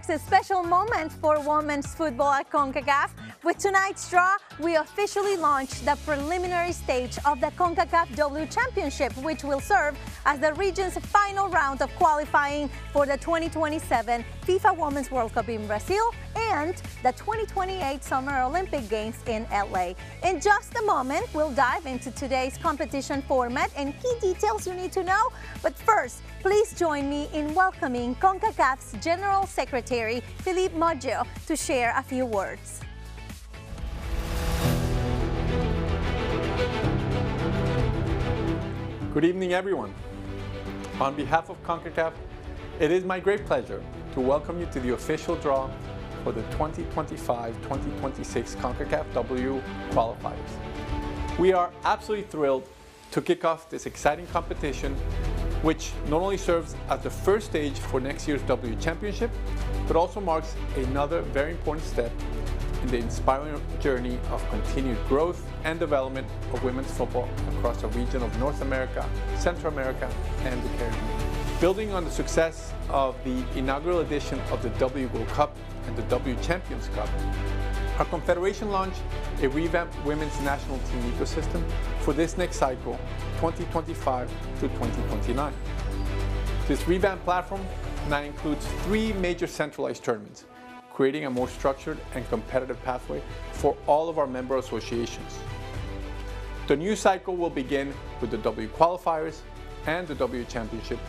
marks a special moment for women's football at Concacaf. With tonight's draw, we officially launched the preliminary stage of the Concacaf W Championship, which will serve as the region's final round of qualifying for the 2027 FIFA Women's World Cup in Brazil and the 2028 Summer Olympic Games in LA. In just a moment, we'll dive into today's competition format and key details you need to know. But first, please join me in welcoming Concacaf's General Secretary, Philippe Maggio, to share a few words. Good evening, everyone. On behalf of Concacaf, it is my great pleasure to welcome you to the official draw for the 2025-2026 Concacaf W Qualifiers. We are absolutely thrilled to kick off this exciting competition, which not only serves as the first stage for next year's W Championship, but also marks another very important step in the inspiring journey of continued growth and development of women's football across the region of North America, Central America, and the Caribbean. Building on the success of the inaugural edition of the W Gold Cup and the W Champions Cup, our Confederation launched a revamped women's national team ecosystem for this next cycle, 2025 to 2029. This revamped platform now includes 3 major centralized tournaments, creating a more structured and competitive pathway for all of our member associations. The new cycle will begin with the W Qualifiers and the W Championship,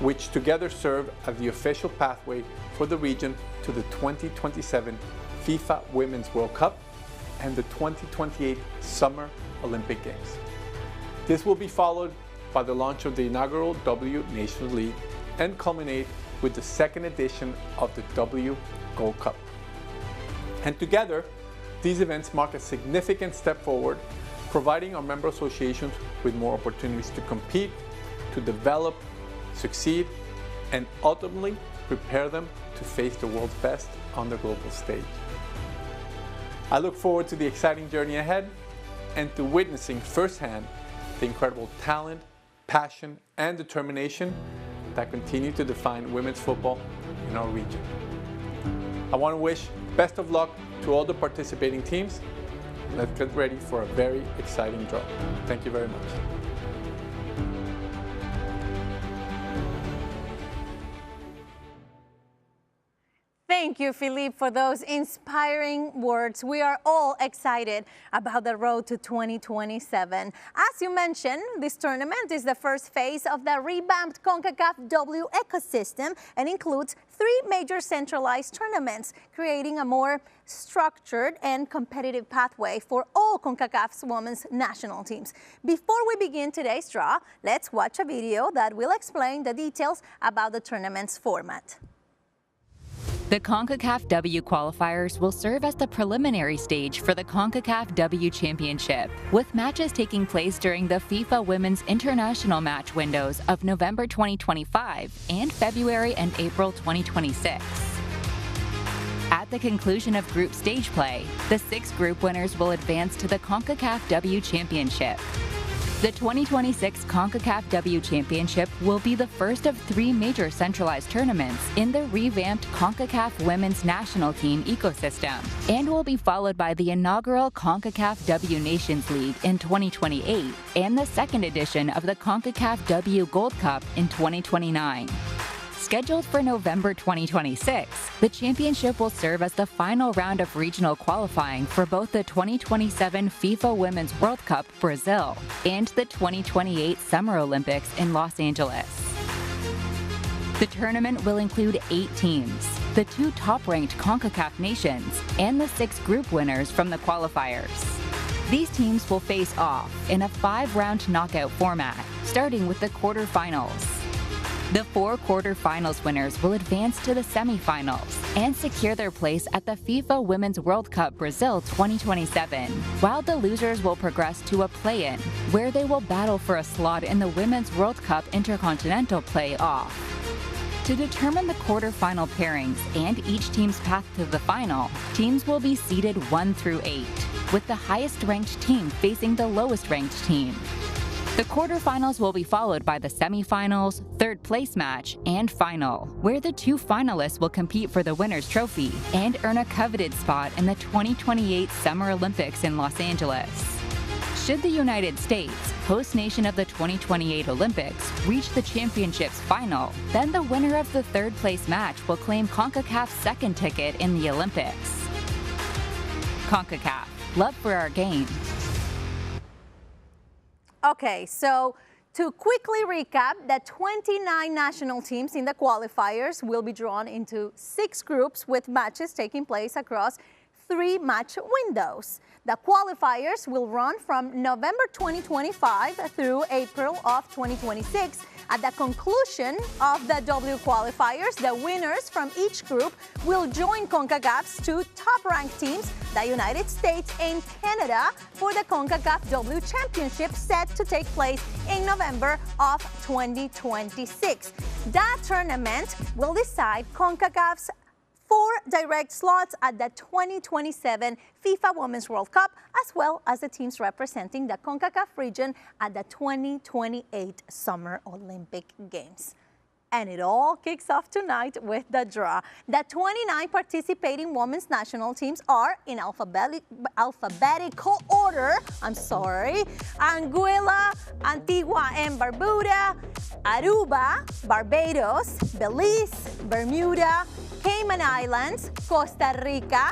which together serve as the official pathway for the region to the 2027 FIFA Women's World Cup and the 2028 Summer Olympic Games. This will be followed by the launch of the inaugural W Nations League and culminate with the second edition of the W Gold Cup. And together, these events mark a significant step forward, providing our member associations with more opportunities to compete, to develop, succeed, and ultimately prepare them to face the world's best on the global stage. I look forward to the exciting journey ahead and to witnessing firsthand the incredible talent, passion, and determination that continue to define women's football in our region. I want to wish best of luck to all the participating teams. Let's get ready for a very exciting draw. Thank you very much. Thank you, Philippe, for those inspiring words. We are all excited about the road to 2027. As you mentioned, this tournament is the first phase of the revamped Concacaf W ecosystem and includes 3 major centralized tournaments, creating a more structured and competitive pathway for all Concacaf's women's national teams. Before we begin today's draw, let's watch a video that will explain the details about the tournament's format. The Concacaf W Qualifiers will serve as the preliminary stage for the Concacaf W Championship, with matches taking place during the FIFA Women's International match windows of November 2025 and February and April 2026. At the conclusion of group stage play, the 6 group winners will advance to the Concacaf W Championship. The 2026 Concacaf W Championship will be the first of 3 major centralized tournaments in the revamped Concacaf Women's National Team ecosystem and will be followed by the inaugural Concacaf W Nations League in 2028 and the second edition of the Concacaf W Gold Cup in 2029. Scheduled for November 2026, the championship will serve as the final round of regional qualifying for both the 2027 FIFA Women's World Cup Brazil and the 2028 Summer Olympics in Los Angeles. The tournament will include 8 teams, the 2 top-ranked CONCACAF nations, and the 6 group winners from the qualifiers. These teams will face off in a 5-round knockout format, starting with the quarterfinals. The 4 quarterfinals winners will advance to the semifinals and secure their place at the FIFA Women's World Cup Brazil 2027, while the losers will progress to a play-in, where they will battle for a slot in the Women's World Cup Intercontinental Play-Off. To determine the quarterfinal pairings and each team's path to the final, teams will be seeded 1 through 8, with the highest-ranked team facing the lowest-ranked team. The quarterfinals will be followed by the semifinals, third place match, and final, where the two finalists will compete for the winner's trophy and earn a coveted spot in the 2028 Summer Olympics in Los Angeles. Should the United States, host nation of the 2028 Olympics, reach the championship's final, then the winner of the third place match will claim CONCACAF's second ticket in the Olympics. CONCACAF, love for our game. Okay, so to quickly recap, the 29 national teams in the qualifiers will be drawn into 6 groups with matches taking place across 3 match windows. The qualifiers will run from November 2025 through April of 2026. At the conclusion of the W qualifiers, the winners from each group will join CONCACAF's 2 top-ranked teams, the United States and Canada, for the Concacaf W Championship set to take place in November of 2026. That tournament will decide CONCACAF's 4 direct slots at the 2027 FIFA Women's World Cup, as well as the teams representing the CONCACAF region at the 2028 Summer Olympic Games. And it all kicks off tonight with the draw. The 29 participating women's national teams are in alphabetical order. Anguilla, Antigua and Barbuda, Aruba, Barbados, Belize, Bermuda, Cayman Islands, Costa Rica,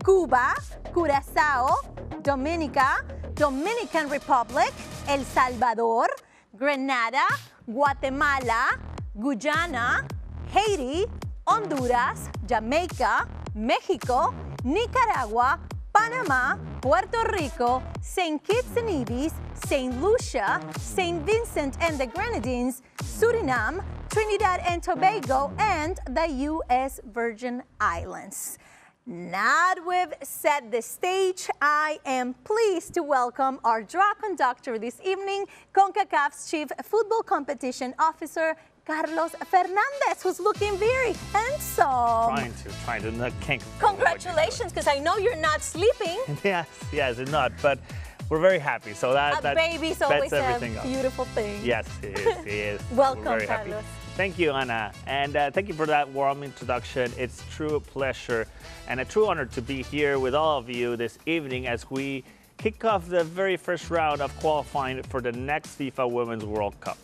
Cuba, Curaçao, Dominica, Dominican Republic, El Salvador, Grenada, Guatemala, Guyana, Haiti, Honduras, Jamaica, Mexico, Nicaragua, Panama, Puerto Rico, St. Kitts and Nevis, St. Lucia, St. Vincent and the Grenadines, Suriname, Trinidad and Tobago, and the U.S. Virgin Islands. Now that we've set the stage, I am pleased to welcome our draw conductor this evening, CONCACAF's Chief Football Competition Officer, Carlos Fernandez, who's looking very handsome. Trying to not can't. Congratulations, because I know you're not sleeping. Yes, it's not, but we're very happy. So that baby's always a up. beautiful thing. Yes, it is. Welcome, very Carlos. Happy. Thank you, Ana, and thank you for that warm introduction. It's a true pleasure and a true honor to be here with all of you this evening as we kick off the very first round of qualifying for the next FIFA Women's World Cup.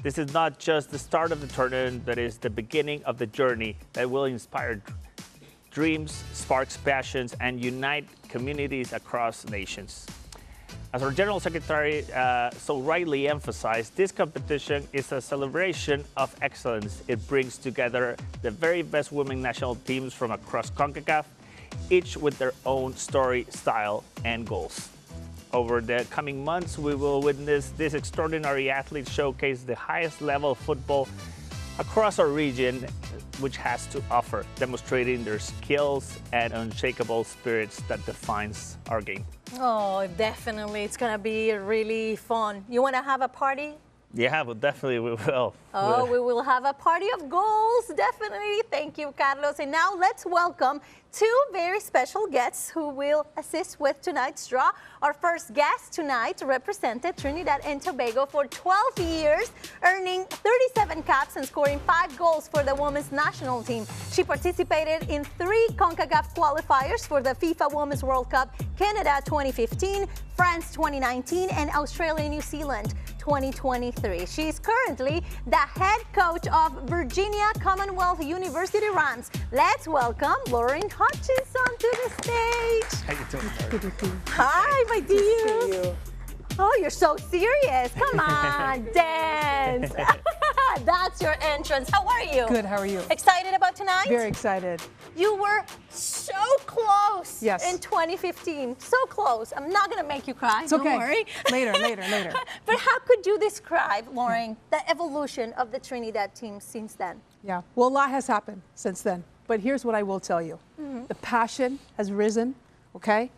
This is not just the start of the tournament, but is the beginning of the journey that will inspire dreams, sparks passions, and unite communities across nations. As our General Secretary so rightly emphasized, this competition is a celebration of excellence. It brings together the very best women national teams from across CONCACAF, each with their own story, style, and goals. Over the coming months, we will witness this extraordinary athletes showcase the highest level of football across our region, which has to offer, demonstrating their skills and unshakable spirits that defines our game. Oh, definitely. It's going to be really fun. You want to have a party? Yeah, well, definitely we will. Oh, we will have a party of goals, definitely. Thank you, Carlos. And now let's welcome 2 very special guests who will assist with tonight's draw. Our first guest tonight represented Trinidad and Tobago for 12 years, earning 37 caps and scoring 5 goals for the women's national team. She participated in 3 CONCACAF qualifiers for the FIFA Women's World Cup, Canada 2015, France 2019, and Australia-New Zealand 2023. She is currently the head coach of Virginia Commonwealth University Rams. Let's welcome Lauren Hutchinson to the stage. How you doing, Lauren? Hi, my dear. Oh, you're so serious. Come on, dance. That's your entrance. How are you? Good, how are you? Excited about tonight? Very excited. You were so close Yes. in 2015. So close. I'm not going to make you cry. It's okay. Don't worry. Later. But how could you describe, Lauren, the evolution of the Trinidad team since then? Yeah, well, a lot has happened since then. But here's what I will tell you. The passion has risen, okay?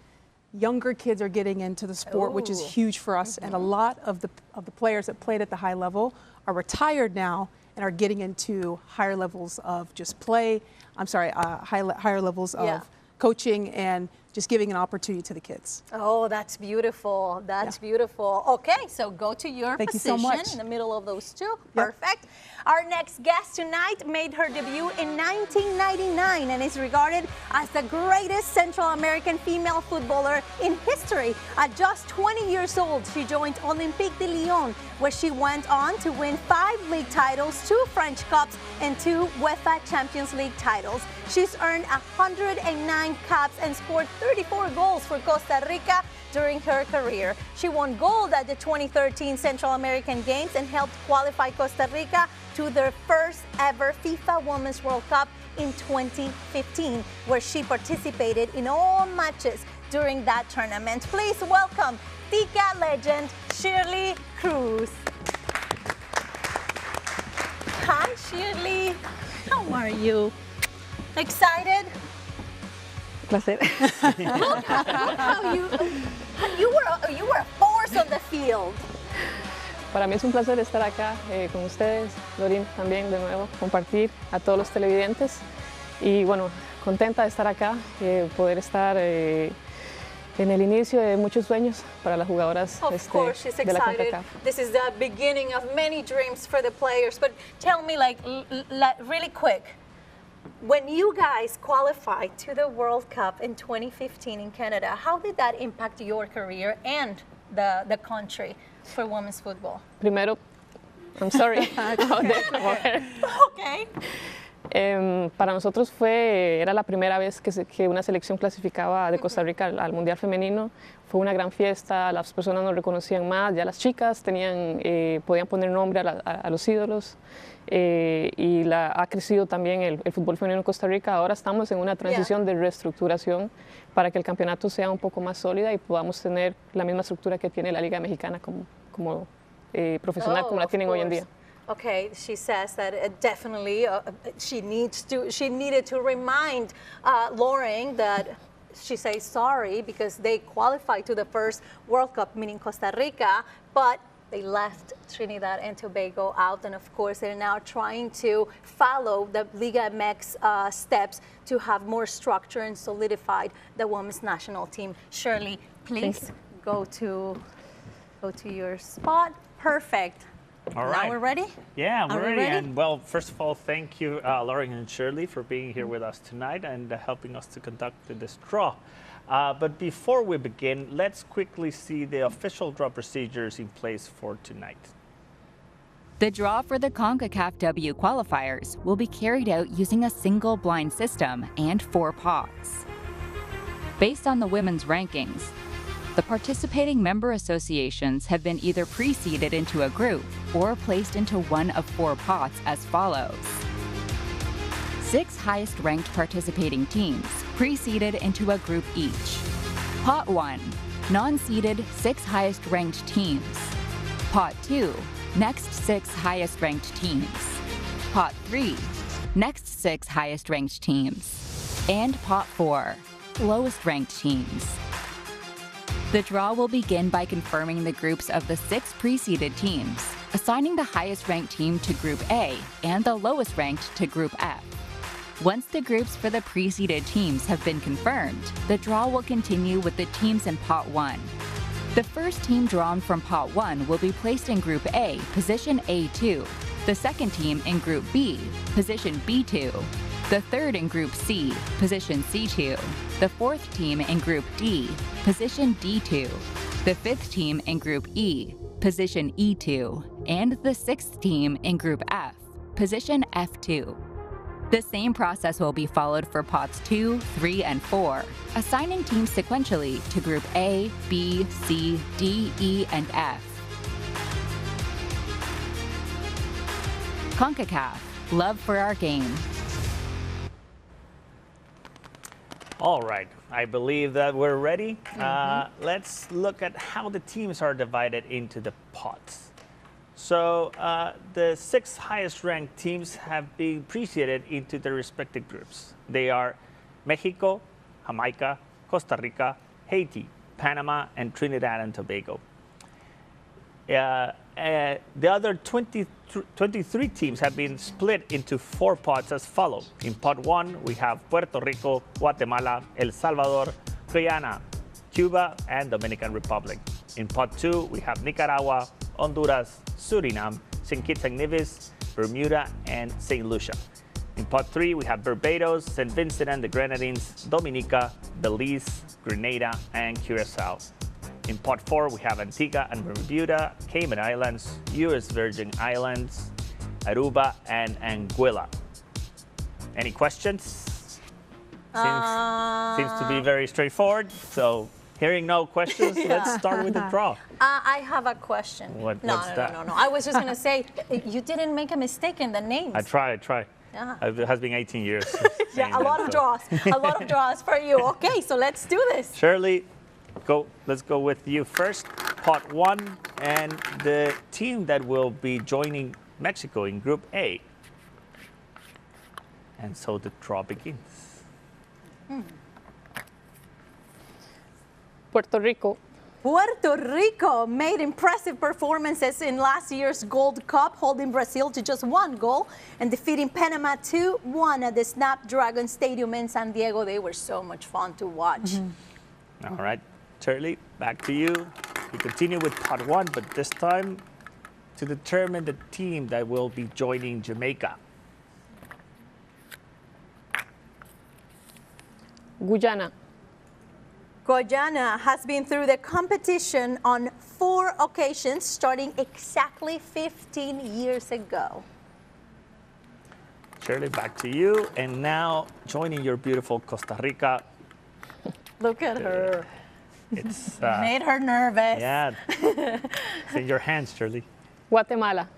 Younger kids are getting into the sport, which is huge for us. And a lot of the players that played at the high level are retired now and are getting into higher levels of just play. Higher levels of coaching and just giving an opportunity to the kids. Oh, that's beautiful. That's beautiful. Okay, so go to your Thank position you so much. in the middle of those two. Perfect. Our next guest tonight made her debut in 1999 and is regarded as the greatest Central American female footballer in history. At just 20 years old, she joined Olympique de Lyon, where she went on to win 5 league titles, 2 French Cups, and 2 UEFA Champions League titles. She's earned 109 caps and scored 34 goals for Costa Rica during her career. She won gold at the 2013 Central American Games and helped qualify Costa Rica to their first ever FIFA Women's World Cup in 2015, where she participated in all matches during that tournament. Please welcome Tica legend Shirley Cruz. Hi, Shirley. How are you? Excited? Placer. Look how you were a force on the field. Para mí es un placer estar acá con ustedes, Lorín también de nuevo, compartir a todos los televidentes y bueno, contenta de estar acá, poder estar en el inicio de muchos sueños para las jugadoras Of course, she's de la excited. Concacaf. This is the beginning of many dreams for the players. But tell me, like, really quick, when you guys qualified to the World Cup in 2015 in Canada, how did that impact your career and the country for women's football? Primero, I'm sorry. Okay. Para nosotros era la primera vez que una selección clasificaba de Costa Rica al Mundial Femenino. Fue una gran fiesta, las personas nos reconocían más, ya las chicas podían poner nombre a los ídolos y ha crecido también el fútbol femenino en Costa Rica. Ahora estamos en una transición de reestructuración para que el campeonato sea un poco más sólida y podamos tener la misma estructura que tiene la Liga Mexicana como profesional como la tienen hoy en día. Okay, she says that definitely she needed to remind Lauren that she says sorry because they qualified to the first World Cup, meaning Costa Rica, but they left Trinidad and Tobago out, and of course they're now trying to follow the Liga MX steps to have more structure and solidified the women's national team. Shirley, please go to your spot. Perfect. All right. Now we're ready? Yeah, Are we're we ready. ready? And well, first of all, thank you, Lauren and Shirley, for being here with us tonight and helping us to conduct this draw. But before we begin, let's quickly see the official draw procedures in place for tonight. The draw for the Concacaf W Qualifiers will be carried out using a single blind system and 4 pots. Based on the women's rankings, the participating member associations have been either pre-seeded into a group or placed into one of 4 pots as follows. 6 highest-ranked participating teams pre-seeded into a group each. Pot 1, non-seeded 6 highest-ranked teams. Pot 2, next 6 highest-ranked teams. Pot 3, next 6 highest-ranked teams. And Pot 4, lowest-ranked teams. The draw will begin by confirming the groups of the 6 pre-seeded teams, assigning the highest-ranked team to Group A and the lowest-ranked to Group F. Once the groups for the pre-seeded teams have been confirmed, the draw will continue with the teams in Pot 1. The first team drawn from Pot 1 will be placed in Group A, position A2, the second team in Group B, position B2, the third in Group C, position C2, the fourth team in Group D, position D2, the fifth team in Group E, position E2, and the sixth team in Group F, position F2. The same process will be followed for pots 2, 3, and 4, assigning teams sequentially to Group A, B, C, D, E, and F. Concacaf, love for our game. All right, I believe that we're ready. Let's look at how the teams are divided into the pots. So the 6 highest ranked teams have been pre-seeded into their respective groups. They are Mexico, Jamaica, Costa Rica, Haiti, Panama, and Trinidad and Tobago. The other 23 teams have been split into 4 pots as follows. In pot 1, we have Puerto Rico, Guatemala, El Salvador, Guyana, Cuba, and Dominican Republic. In Pot 2, we have Nicaragua, Honduras, Suriname, St. Kitts and Nevis, Bermuda, and St. Lucia. In Pot 3, we have Barbados, St. Vincent and the Grenadines, Dominica, Belize, Grenada, and Curacao. In Pot 4, we have Antigua and Barbuda, Cayman Islands, U.S. Virgin Islands, Aruba, and Anguilla. Any questions? Seems to be very straightforward. So, hearing no questions, let's start with the draw. I have a question. What's no. I was just going to say, you didn't make a mistake in the names. I try. Yeah. It has been 18 years. Yeah, a lot of draws. A lot of draws for you. Okay, so let's do this. Shirley, let's go with you first. Pot 1 and the team that will be joining Mexico in Group A. And so the draw begins. Puerto Rico. Puerto Rico made impressive performances in last year's Gold Cup, holding Brazil to just 1 goal and defeating Panama 2-1 at the Snapdragon Stadium in San Diego. They were so much fun to watch. All right, Shirley, back to you. We continue with Pot 1, but this time to determine the team that will be joining Jamaica. Guyana. Guyana has been through the competition on 4 occasions, starting exactly 15 years ago. Shirley, back to you. And now joining your beautiful Costa Rica. Look at her. It's Made her nervous. yeah. It's in your hands, Shirley. Guatemala.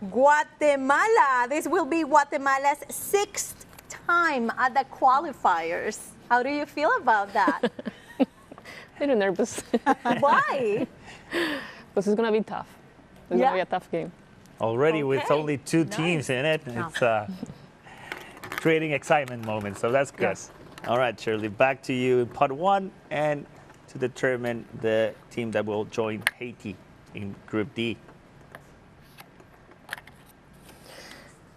Guatemala. This will be Guatemala's 6th time at the qualifiers. How do you feel about that? A little nervous. Why? Because it's going to be tough. It's going to be a tough game. Already with Okay. only 2 teams in it, it's creating excitement moments, so that's good. Yes. All right, Shirley, back to you in Pot 1 and to determine the team that will join Haiti in Group D.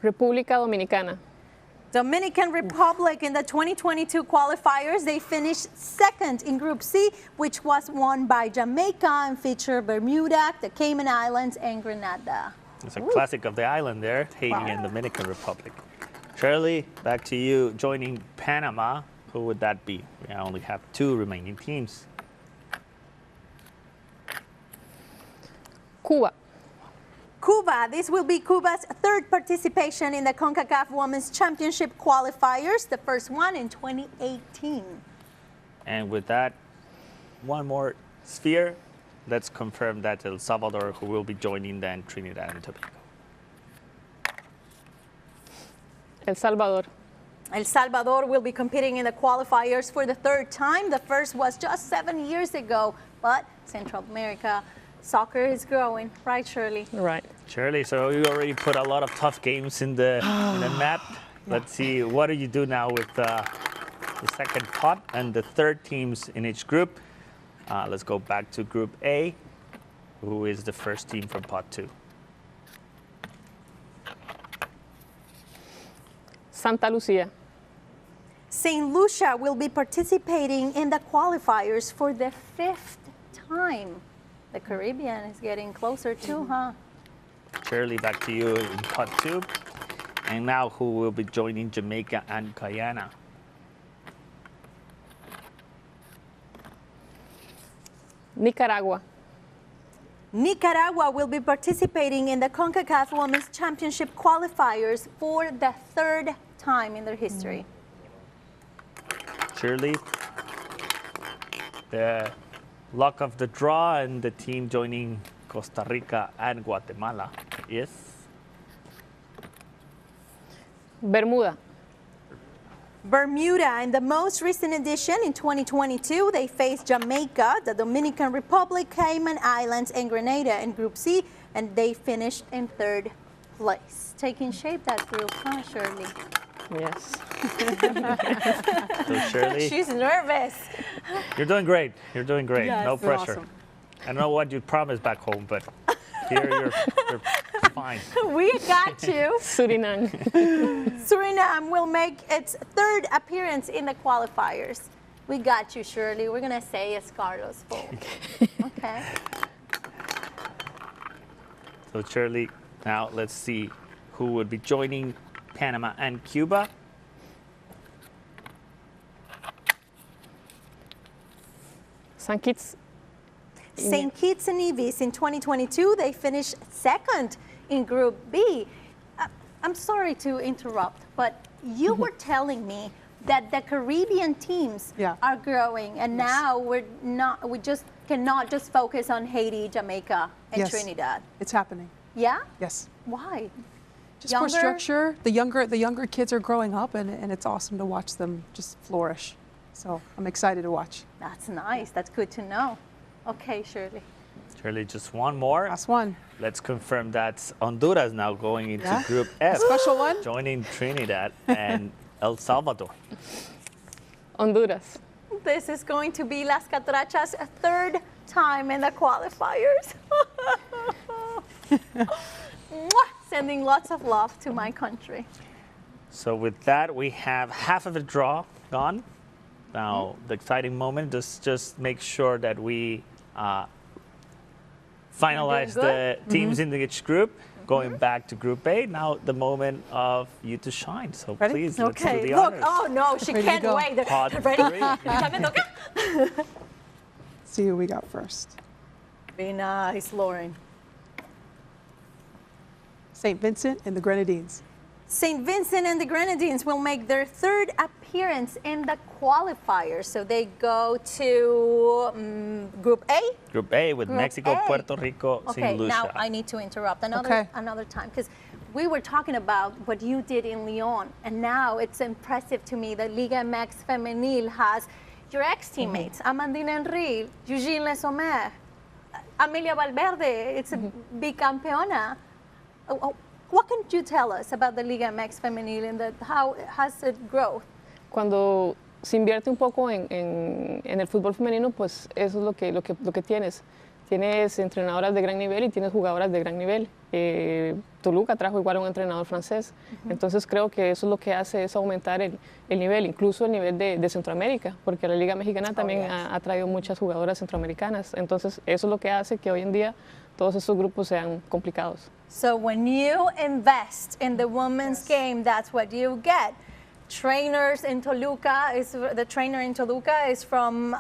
República Dominicana. Dominican Republic in the 2022 qualifiers, they finished 2nd in Group C, which was won by Jamaica and featured Bermuda, the Cayman Islands, and Grenada. It's a classic of the island there, Haiti and Dominican Republic. Shirley, back to you. Joining Panama, who would that be? We only have 2 remaining teams. Cuba. Cuba, this will be Cuba's 3rd participation in the Concacaf Women's Championship qualifiers, the first one in 2018. And with that, one more sphere. Let's confirm that El Salvador, who will be joining then Trinidad and Tobago. El Salvador. El Salvador will be competing in the qualifiers for the 3rd time. The first was just 7 years ago, but Central America soccer is growing, right, Shirley? Right. Shirley, so you already put a lot of tough games in the map. Let's see, what do you do now with the 2nd pot and the 3rd teams in each group? Let's go back to Group A, who is the first team from Pot 2. Santa Lucia. St. Lucia will be participating in the qualifiers for the 5th time. The Caribbean is getting closer too, huh? Shirley, back to you in Pot 2. And now who will be joining Jamaica and Guyana? Nicaragua. Nicaragua will be participating in the Concacaf Women's Championship qualifiers for the 3rd time in their history. Shirley, the luck of the draw and the team joining Costa Rica and Guatemala is? Bermuda. Bermuda, in the most recent edition in 2022, they faced Jamaica, the Dominican Republic, Cayman Islands, and Grenada in Group C, and they finished in 3rd place. Taking shape, that group, huh, Shirley? Yes. So Shirley, She's nervous. you're doing great. You're doing great. Yes, no you're pressure. awesome. I don't know what you promised back home, but here you're fine. We got you. Suriname. Suriname will make its 3rd appearance in the qualifiers. We got you, Shirley. We're going to say it's Carlos' fault. Okay. So Shirley, now let's see who would be joining Panama and Cuba. St. Kitts. St. Kitts and Nevis in 2022, they finished second in Group B. I'm sorry to interrupt, but you were telling me that the Caribbean teams are growing, and now we just cannot just focus on Haiti, Jamaica, and Trinidad. It's happening. Yeah? Yes. Why? Just more structure. The younger kids are growing up, and it's awesome to watch them just flourish. So I'm excited to watch. That's nice. That's good to know. Okay, Shirley. Shirley, just one more. Last one. Let's confirm that's Honduras now going into Group F. Special one. Joining Trinidad and El Salvador. Honduras. This is going to be Las Catrachas' third time in the qualifiers. Sending lots of love to my country. So with that, we have half of the draw gone. Now, the exciting moment is just make sure that we finalize the teams in each group, going back to Group A. Now, the moment of you to shine. So please, let's do the honors. Oh no, she can't wait. Pod Ready? See who we got first. Be nice, Lauren. St. Vincent and the Grenadines. St. Vincent and the Grenadines will make their third appearance in the qualifiers. So they go to Group A. Group A with Mexico, Puerto Rico, St. Lucia. Now I need to interrupt another time, because we were talking about what you did in Lyon, and now it's impressive to me that Liga MX Femenil has your ex-teammates, Amandine Henry, Eugene Lesomer, Amelia Valverde. It's a big campeona. What can you tell us about the Liga MX Femenil and how has it grown? Cuando se invierte un poco en el fútbol femenino, pues eso es lo que tienes. Tienes entrenadoras de gran nivel y tienes jugadoras de gran nivel. Toluca trajo igual a un entrenador francés. Entonces creo que eso es lo que hace es aumentar el nivel, incluso el nivel de Centroamérica, porque la Liga Mexicana también ha traído muchas jugadoras centroamericanas. Entonces eso es lo que hace que hoy en día todos estos grupos sean complicados. So when you invest in the women's game, that's what you get. Trainers in Toluca, the trainer in Toluca is from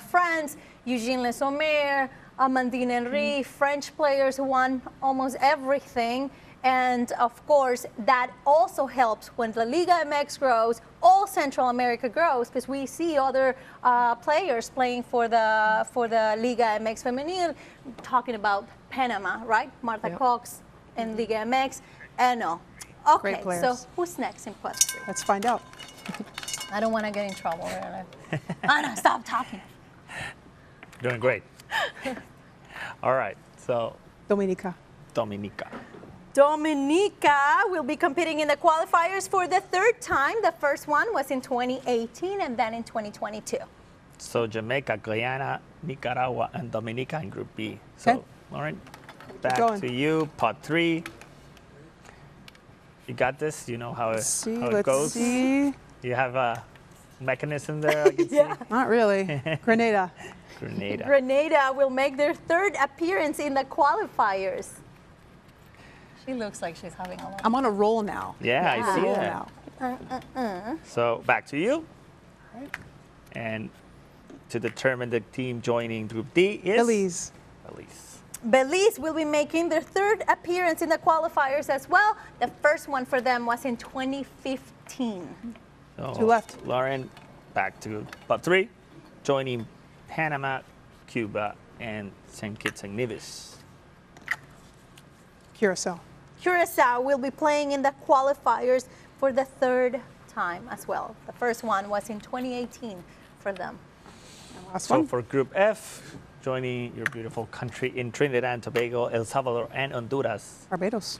France, Eugene Lesomer, Amandine Henry, French players who won almost everything. And of course, that also helps when the Liga MX grows, all Central America grows, because we see other players playing for the Liga MX Femenil, talking about Panama, right? Marta Cox in Liga MX, and no. Okay, so who's next in Puerto Rico? Let's find out. I don't want to get in trouble. Really. Anna, stop talking. Doing great. All right, so Dominica. Dominica. Dominica will be competing in the qualifiers for the third time. The first one was in 2018 and then in 2022. So Jamaica, Guyana, Nicaragua, and Dominica in Group B. So, Lauren, back to you, Pot 3. You got this? You know how it goes? Let's see. You have a mechanism there, I can see? Not really. Grenada. Grenada will make their third appearance in the qualifiers. She looks like she's having a lot. I'm on a roll now. Yeah, I see that. So back to you. And to determine the team joining Group D is? Belize. Belize will be making their third appearance in the qualifiers as well. The first one for them was in 2015. So, Two left. Lauren, back to Pot 3, joining Panama, Cuba, and St. Kitts and Nevis. Curacao. Curacao will be playing in the qualifiers for the third time as well. The first one was in 2018 for them. So for Group F, joining your beautiful country in Trinidad and Tobago, El Salvador, and Honduras. Barbados.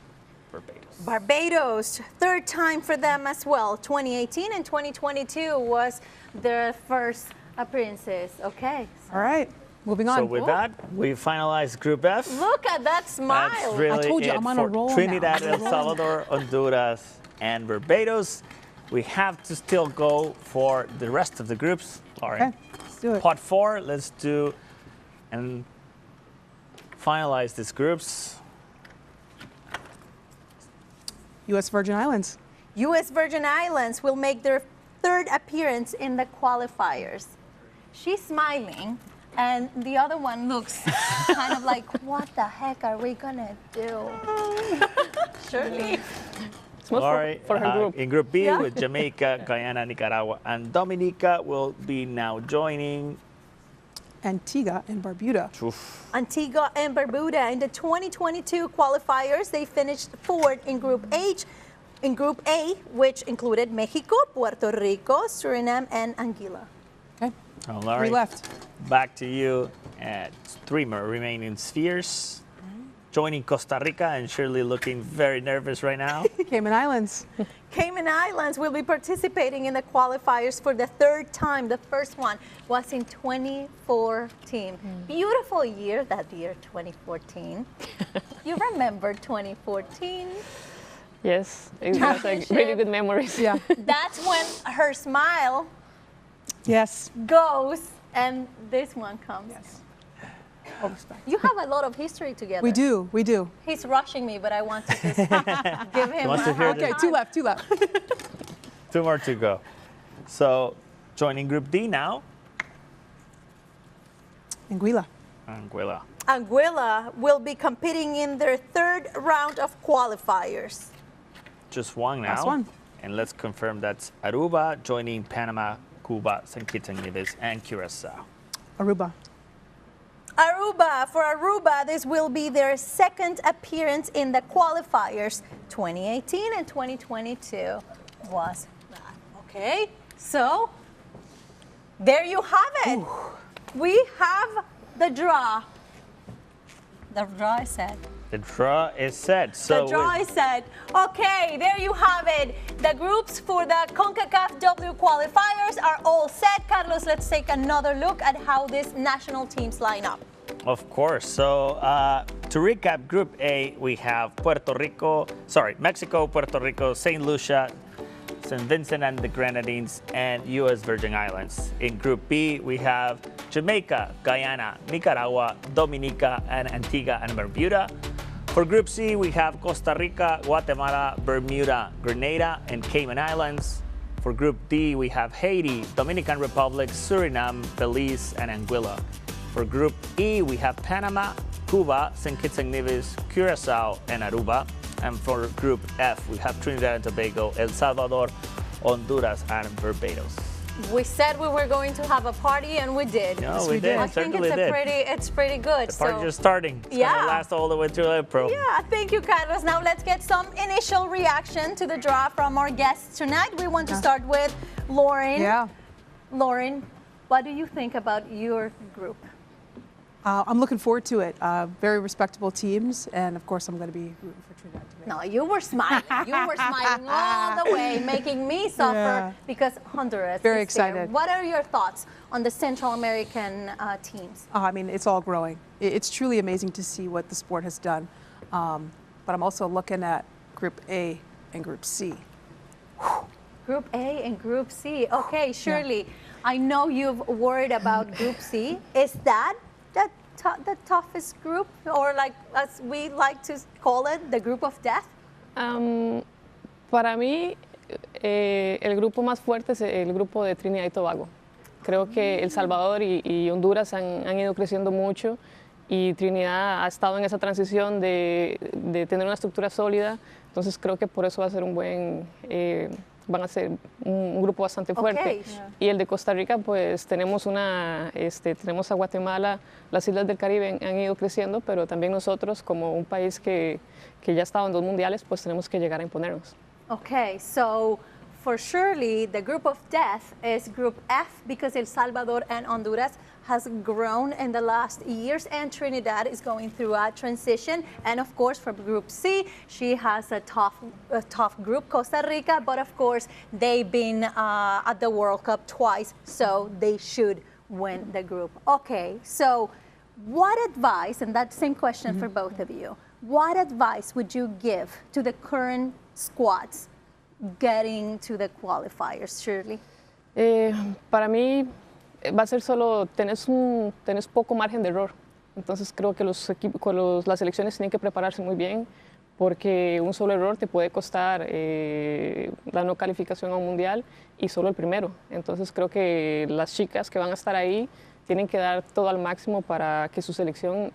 Barbados, third time for them as well. 2018 and 2022 was their first appearances. Okay. All right, moving on. So with that, we finalized Group F. Look at that smile. That's really I told you, it I'm on a for roll Trinidad, now. El Salvador, Honduras, and Barbados. We have to still go for the rest of the groups, Lauren. Okay, let's do it. Pot 4, let's do and finalize these groups. U.S. Virgin Islands. U.S. Virgin Islands will make their third appearance in the qualifiers. She's smiling, and the other one looks kind of like, what the heck are we gonna do? Shirley. It's more Lauren, for her group. in Group B Yeah. with Jamaica, Guyana, Nicaragua, and Dominica will be now joining. Antigua and Barbuda. Oof. Antigua and Barbuda in the 2022 qualifiers, they finished fourth in Group H. In Group A, which included Mexico, Puerto Rico, Suriname, and Anguilla. Okay, Oh, 3 Lauren, left. back to you at 3 more remaining spheres. Joining Costa Rica, and Shirley looking very nervous right now. Cayman Islands. Cayman Islands will be participating in the qualifiers for the third time. The first one was in 2014. Beautiful year, that year, 2014. You remember 2014? Yes, it was like really good memories. Yeah. That's when her smile Yes. goes and this one comes. Yes. All respect. You have a lot of history together. We do. We do. He's rushing me, but I want to just give him wants to a hear hard this. Okay, time. 2 left. 2 left. 2 more to go. So, joining Group D now, Anguilla. Anguilla. Anguilla will be competing in their third round of qualifiers. Just one now. Last one. And let's confirm that's Aruba joining Panama, Cuba, St. Kitts and Nevis, and Curacao. Aruba. Aruba, for Aruba, this will be their second appearance in the qualifiers. 2018 and 2022 was that. Okay, so there you have it. We have the draw. The draw is set. The draw is set. So The draw is set. Okay, there you have it. The groups for the Concacaf W Qualifiers are all set. Carlos, let's take another look at how these national teams line up. Of course. So to recap, Group A, we have Mexico, Puerto Rico, St. Lucia, St. Vincent and the Grenadines, and U.S. Virgin Islands. In Group B, we have Jamaica, Guyana, Nicaragua, Dominica, and Antigua and Barbuda. For Group C, we have Costa Rica, Guatemala, Bermuda, Grenada, and Cayman Islands. For Group D, we have Haiti, Dominican Republic, Suriname, Belize, and Anguilla. For Group E, we have Panama, Cuba, St. Kitts and Nevis, Curacao, and Aruba. And for Group F, we have Trinidad and Tobago, El Salvador, Honduras, and Barbados. We said we were going to have a party, and we did. No, we did. I think Certainly did. it's pretty good. The party's So, just starting. It's Yeah. gonna last all the way through April. yeah, thank you, Carlos. Now let's get some initial reaction to the draw from our guests tonight. We want to start with Lauren. Yeah. Lauren, what do you think about your group? I'm looking forward to it. Very respectable teams, and of course, I'm going to be rooting for Trinidad and Tobago. No, you were smiling. You were smiling all the way, making me suffer Yeah. because Honduras Very is there. excited. What are your thoughts on the Central American teams? I mean, it's all growing. It's truly amazing to see what the sport has done. But I'm also looking at Group A and Group C. Group A and Group C. Okay, Shirley, I know you've worried about Group C. Is that the toughest group, or like as we like to call it, the group of death? Para mí, el grupo más fuerte es el grupo de Trinidad y Tobago. Creo que El Salvador y Honduras han ido creciendo mucho y Trinidad ha estado en esa transición de tener una estructura sólida. Entonces creo que por eso va a ser van a ser un grupo bastante fuerte. Okay. Y el de Costa Rica, pues tenemos a Guatemala, las islas del Caribe han ido creciendo, pero también nosotros como un país que ya ha estado en 2 mundiales, pues tenemos que llegar a imponernos. Okay, so for Shirley, the group of death is Group F because El Salvador and Honduras has grown in the last years, and Trinidad is going through a transition. And of course, for Group C, she has a tough group, Costa Rica, but of course, they've been at the World Cup twice, so they should win the group. Okay, so what advice, and that same question for both of you, what advice would you give to the current squads getting to the qualifiers, Shirley? Para mí va a ser solo, tenés poco margen de error. Entonces creo que los equipos, las selecciones tienen que prepararse muy bien porque un solo error te puede costar la no calificación a un mundial y solo el primero. Entonces creo que las chicas que van a estar ahí tienen que dar todo al máximo para que su selección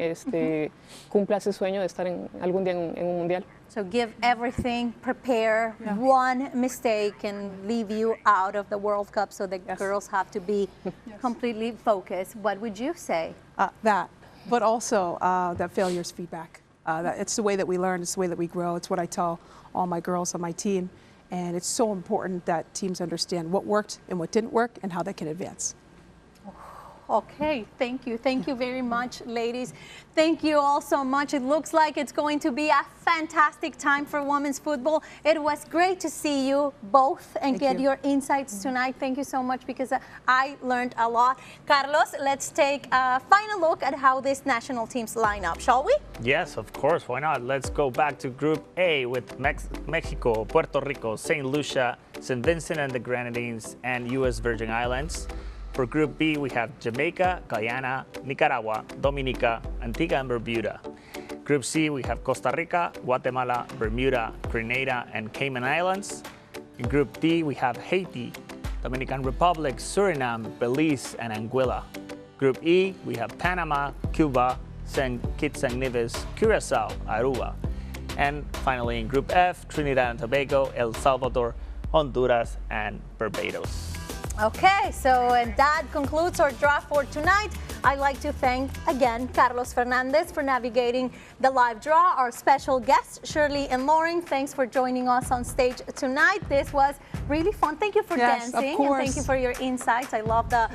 cumpla ese sueño de estar algún día en un mundial. So give everything, prepare. Yeah. One mistake can leave you out of the World Cup, so the girls have to be completely focused. What would you say? That, but also that failure's feedback. It's the way that we learn, it's the way that we grow. It's what I tell all my girls on my team. And it's so important that teams understand what worked and what didn't work and how they can advance. Okay, thank you. Thank you very much, ladies. Thank you all so much. It looks like it's going to be a fantastic time for women's football. It was great to see you both and get your insights tonight. Thank you so much because I learned a lot. Carlos, let's take a final look at how this national teams line up, shall we? Yes, of course. Why not? Let's go back to Group A with Mexico, Puerto Rico, St. Lucia, St. Vincent and the Grenadines, and U.S. Virgin Islands. For Group B, we have Jamaica, Guyana, Nicaragua, Dominica, Antigua and Barbuda. Group C, we have Costa Rica, Guatemala, Bermuda, Grenada, and Cayman Islands. In Group D, we have Haiti, Dominican Republic, Suriname, Belize, and Anguilla. Group E, we have Panama, Cuba, St. Kitts and Nevis, Curacao, Aruba. And finally, in Group F, Trinidad and Tobago, El Salvador, Honduras, and Barbados. Okay, so and that concludes our draft for tonight. I'd like to thank again Carlos Fernandez for navigating the live draw, our special guests Shirley and Lauren. Thanks for joining us on stage tonight. This was really fun. Thank you for dancing. Of course. And thank you for your insights. I love the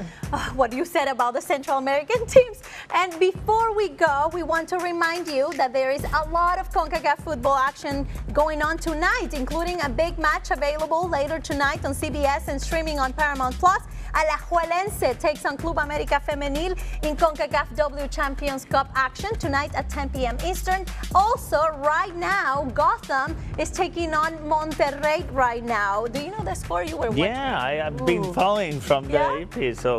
what you said about the Central American teams. And before we go, we want to remind you that there is a lot of Concacaf football action going on tonight, including a big match available later tonight on CBS and streaming on Paramount Plus. Alajuelense takes on Club América Femenil in Concacaf W Champions Cup action tonight at 10 p.m. Eastern. Also, right now, Gotham is taking on Monterrey right now. Do you know the score you were watching? Yeah, I have been following from the AP. So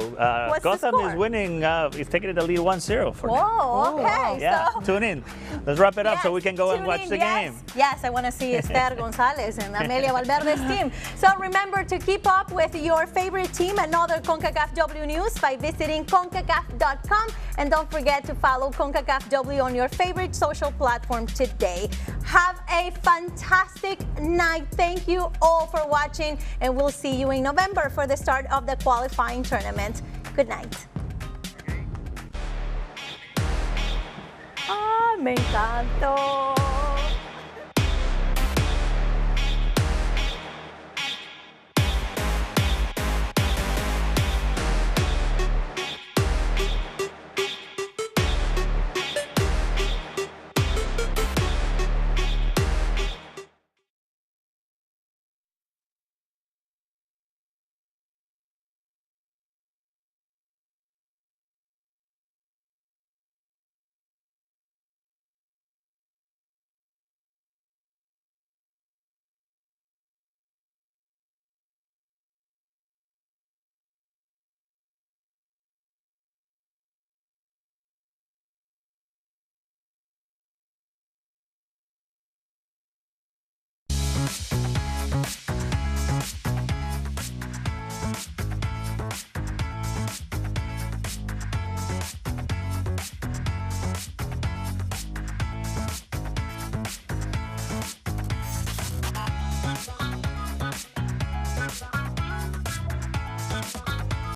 Gotham is winning, is taking the lead 1-0 for now. Whoa, okay. Yeah, So, tune in. Let's wrap it up so we can go and watch the game. Yes, I want to see Esther Gonzalez and Amelia Valverde's team. So remember to keep up with your favorite team and other Concacaf W news by visiting concacaf.com. And don't forget to follow Concacaf W on your favorite social platform today. Have a fantastic night. Thank you all for watching, and we'll see you in November for the start of the qualifying tournament. Good night. Me encantó.